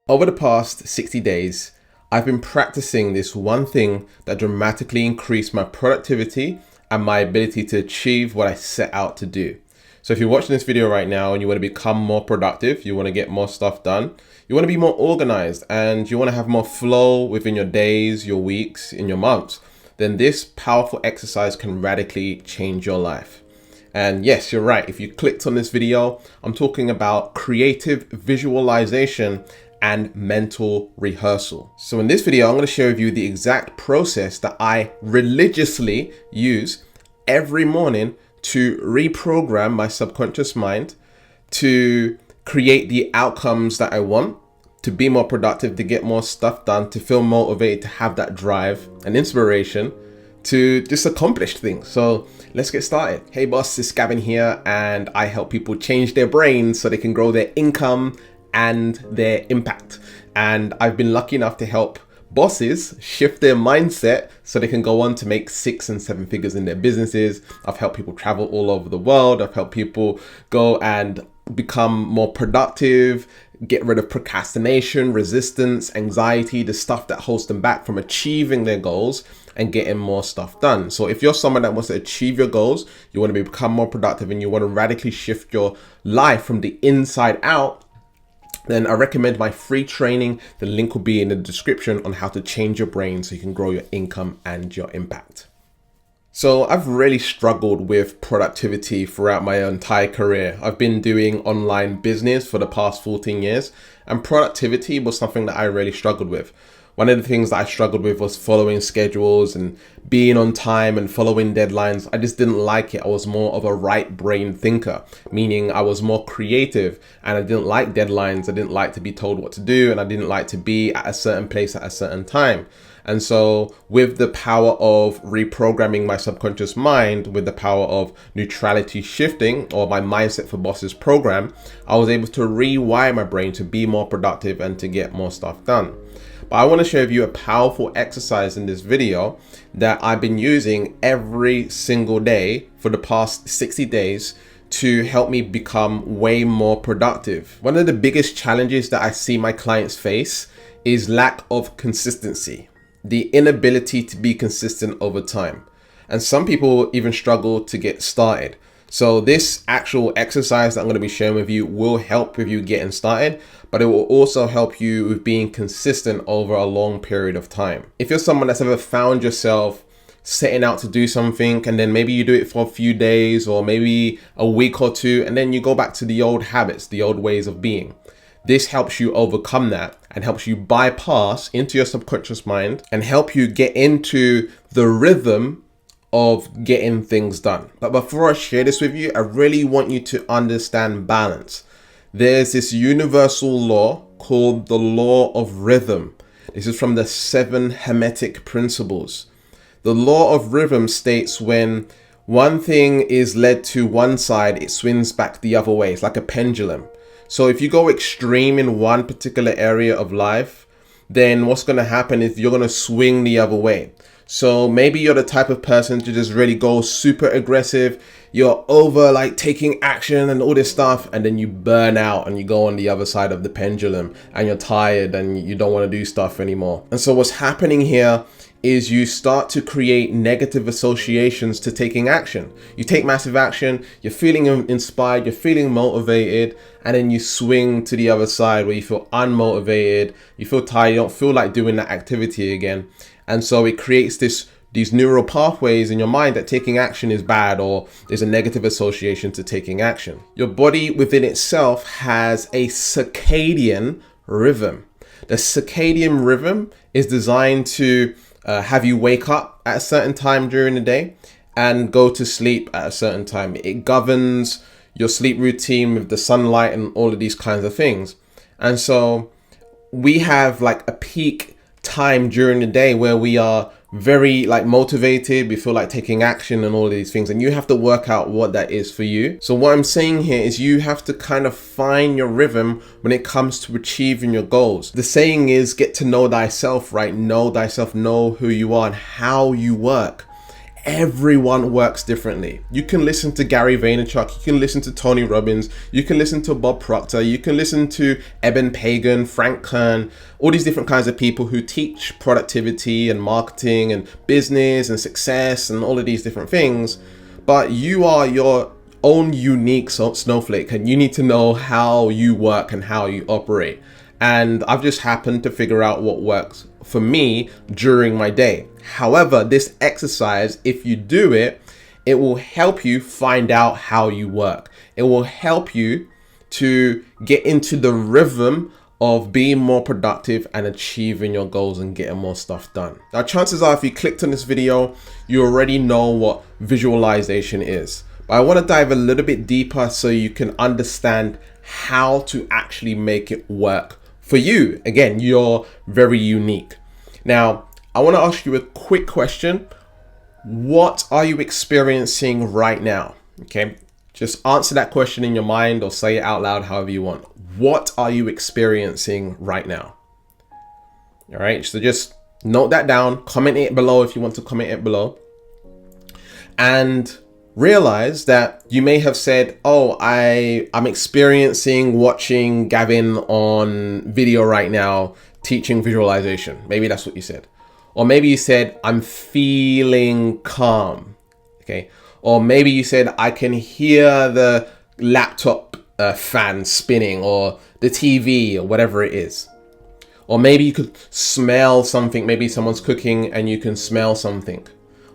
Over the past 60 days, I've been practicing this one thing that dramatically increased my productivity and my ability to achieve what I set out to do. So if you're watching this video right now and you want to become more productive, you want to get more stuff done, you want to be more organized, and you want to have more flow within your days, your weeks, and your months, then this powerful exercise can radically change your life. And yes, you're right. If you clicked on this video, I'm talking about creative visualization and mental rehearsal. So in this video, I'm going to share with you the exact process that I religiously use every morning to reprogram my subconscious mind to create the outcomes that I want, to be more productive, to get more stuff done, to feel motivated, to have that drive and inspiration to just accomplish things. So let's get started. Hey boss, it's Gavin here, and I help people change their brains so they can grow their income and their impact. And I've been lucky enough to help bosses shift their mindset so they can go on to make 6 and 7 figures in their businesses. I've helped people travel all over the world. I've helped people go and become more productive, get rid of procrastination, resistance, anxiety, the stuff that holds them back from achieving their goals and getting more stuff done. So if you're someone that wants to achieve your goals, you want to become more productive, and you want to radically shift your life from the inside out, then I recommend my free training. The link will be in the description on how to change your brain so you can grow your income and your impact. So I've really struggled with productivity throughout my entire career. I've been doing online business for the past 14 years, and productivity was something that I really struggled with. One of the things that I struggled with was following schedules and being on time and following deadlines. I just didn't like it. I was more of a right brain thinker, meaning I was more creative, and I didn't like deadlines. I didn't like to be told what to do, and I didn't like to be at a certain place at a certain time. And so with the power of reprogramming my subconscious mind, with the power of neutrality shifting, or my Mindset for Bosses program, I was able to rewire my brain to be more productive and to get more stuff done. But I want to share with you a powerful exercise in this video that I've been using every single day for the past 60 days to help me become way more productive. One of the biggest challenges that I see my clients face is lack of consistency, the inability to be consistent over time. And some people even struggle to get started. So this actual exercise that I'm going to be sharing with you will help with you getting started, but it will also help you with being consistent over a long period of time. If you're someone that's ever found yourself setting out to do something, and then maybe you do it for a few days or maybe a week or two, and then you go back to the old habits, the old ways of being. This helps you overcome that and helps you bypass into your subconscious mind and help you get into the rhythm of getting things done. But before I share this with you, I really want you to understand balance. There's this universal law called the law of rhythm. This is from the 7 Hermetic principles. The law of rhythm states when one thing is led to one side, it swings back the other way. It's like a pendulum. So if you go extreme in one particular area of life, then what's going to happen is you're going to swing the other way. So maybe you're the type of person to just really go super aggressive. You're over like taking action and all this stuff, and then you burn out and you go on the other side of the pendulum and you're tired and you don't want to do stuff anymore. And so what's happening here is you start to create negative associations to taking action. You take massive action, you're feeling inspired, you're feeling motivated, and then you swing to the other side where you feel unmotivated, you feel tired, you don't feel like doing that activity again. And so it creates these neural pathways in your mind that taking action is bad, or there's a negative association to taking action. Your body within itself has a circadian rhythm. The circadian rhythm is designed to have you wake up at a certain time during the day and go to sleep at a certain time. It governs your sleep routine with the sunlight and all of these kinds of things. And so we have like a peak time during the day where we are very like motivated, we feel like taking action and all of these things, and you have to work out what that is for you. So what I'm saying here is you have to kind of find your rhythm when it comes to achieving your goals. The saying is get to know thyself, right? Know thyself, know who you are and how you work. everyone works differently. You can listen to Gary Vaynerchuk, you can listen to Tony Robbins, you can listen to Bob Proctor, you can listen to Eben Pagan, Frank Kern, all these different kinds of people who teach productivity and marketing and business and success and all of these different things. But you are your own unique snowflake, and you need to know how you work and how you operate. And I've just happened to figure out what works for me during my day. However, this exercise, if you do it, it will help you find out how you work. It will help you to get into the rhythm of being more productive and achieving your goals and getting more stuff done. Now, chances are if you clicked on this video, you already know what visualization is. But I want to dive a little bit deeper so you can understand how to actually make it work for you. Again, you're very unique. Now, I want to ask you a quick question. What are you experiencing right now? Okay, just answer that question in your mind or say it out loud, however you want. What are you experiencing right now? All right, so just note that down, comment it below if you want to comment it below. And realize that you may have said, oh, I'm experiencing watching Gavin on video right now, teaching visualization. Maybe that's what you said. Or maybe you said, I'm feeling calm. Okay. Or maybe you said, I can hear the laptop fan spinning, or the TV, or whatever it is. Or maybe you could smell something. Maybe someone's cooking and you can smell something.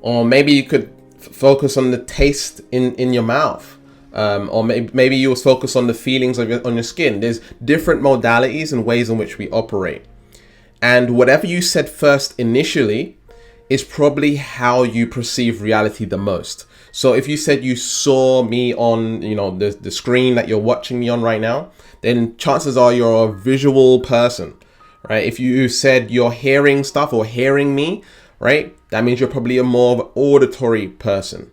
Or maybe you could focus on the taste in your mouth, or maybe you was focused on the feelings on your skin. There's different modalities and ways in which we operate, and whatever you said first initially is probably how you perceive reality the most. So if you said you saw me on the screen that you're watching me on right now, then chances are you're a visual person, right? If you said you're hearing stuff or hearing me, right, that means you're probably a more of an auditory person.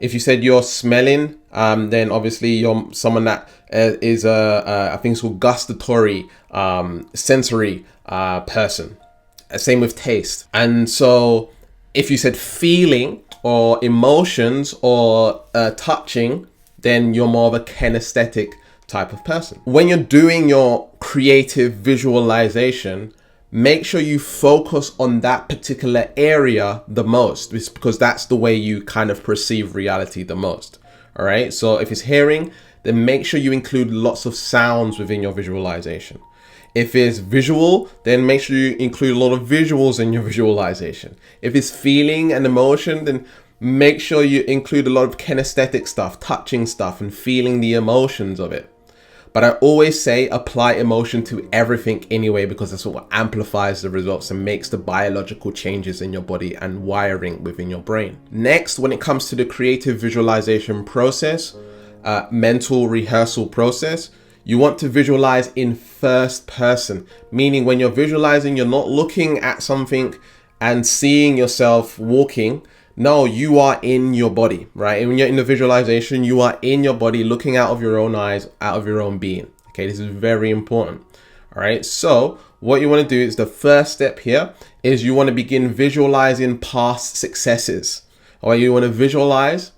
If you said you're smelling, then obviously you're someone that is I think it's called gustatory, sensory person. Same with taste. And so if you said feeling or emotions or touching, then you're more of a kinesthetic type of person. When you're doing your creative visualization, make sure you focus on that particular area the most, because that's the way you kind of perceive reality the most. All right. So if it's hearing, then make sure you include lots of sounds within your visualization. If it's visual, then make sure you include a lot of visuals in your visualization. If it's feeling and emotion, then make sure you include a lot of kinesthetic stuff, touching stuff and feeling the emotions of it. But I always say apply emotion to everything anyway, because that's what amplifies the results and makes the biological changes in your body and wiring within your brain. Next, when it comes to the creative visualization process, mental rehearsal process, you want to visualize in first person, meaning when you're visualizing, you're not looking at something and seeing yourself walking. No, you are in your body, right? And when you're in the visualization, you are in your body, looking out of your own eyes, out of your own being. Okay, this is very important. All right, so what you want to do is the first step here is you want to begin visualizing past successes. All right, you want to visualize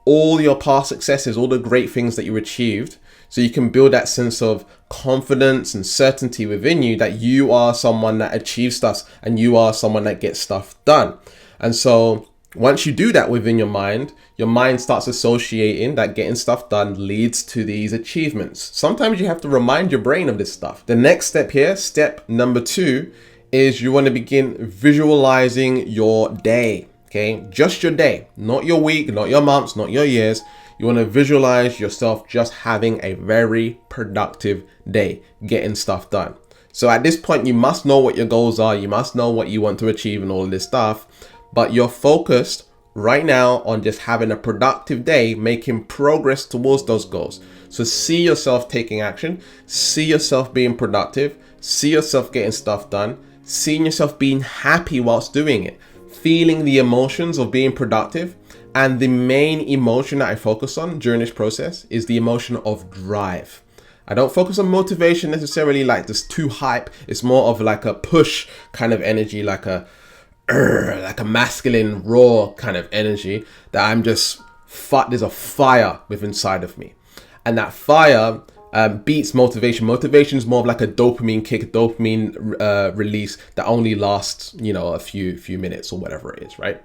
all your past successes, all the great things that you achieved, so you can build that sense of confidence and certainty within you that you are someone that achieves stuff and you are someone that gets stuff done. And so once you do that within your mind starts associating that getting stuff done leads to these achievements. Sometimes you have to remind your brain of this stuff. The next step here, step number 2, is you want to begin visualizing your day. Okay, just your day, not your week, not your months, not your years. You want to visualize yourself just having a very productive day, getting stuff done. So at this point, you must know what your goals are. You must know what you want to achieve and all of this stuff. But you're focused right now on just having a productive day, making progress towards those goals. So see yourself taking action, see yourself being productive, see yourself getting stuff done, seeing yourself being happy whilst doing it, feeling the emotions of being productive. And the main emotion that I focus on during this process is the emotion of drive. I don't focus on motivation necessarily, like this too hype. It's more of like a push kind of energy, like a like a masculine, raw kind of energy that I'm just, there's a fire within inside of me. And that fire beats motivation. Motivation is more of like a dopamine kick, a dopamine release that only lasts, a few minutes or whatever it is, right?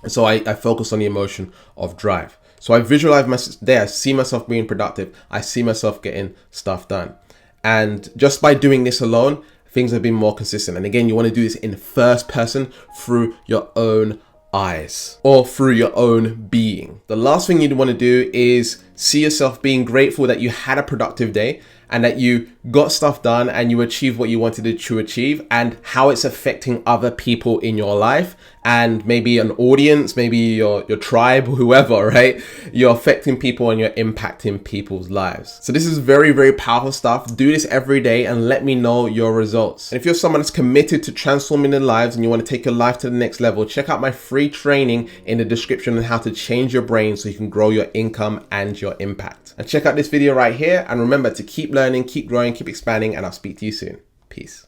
And so I focus on the emotion of drive. So I visualize my day. I see myself being productive. I see myself getting stuff done. And just by doing this alone, things have been more consistent. And again, you want to do this in first person through your own eyes or through your own being. The last thing you'd want to do is see yourself being grateful that you had a productive day and that you got stuff done and you achieved what you wanted to achieve, and how it's affecting other people in your life and maybe an audience, maybe your tribe, whoever, right? You're affecting people and you're impacting people's lives. So this is very, very powerful stuff. Do this every day and let me know your results. And if you're someone that's committed to transforming their lives and you want to take your life to the next level, check out my free training in the description on how to change your brain so you can grow your income and your impact. And check out this video right here. And remember to keep learning, keep growing, keep expanding, and I'll speak to you soon. Peace.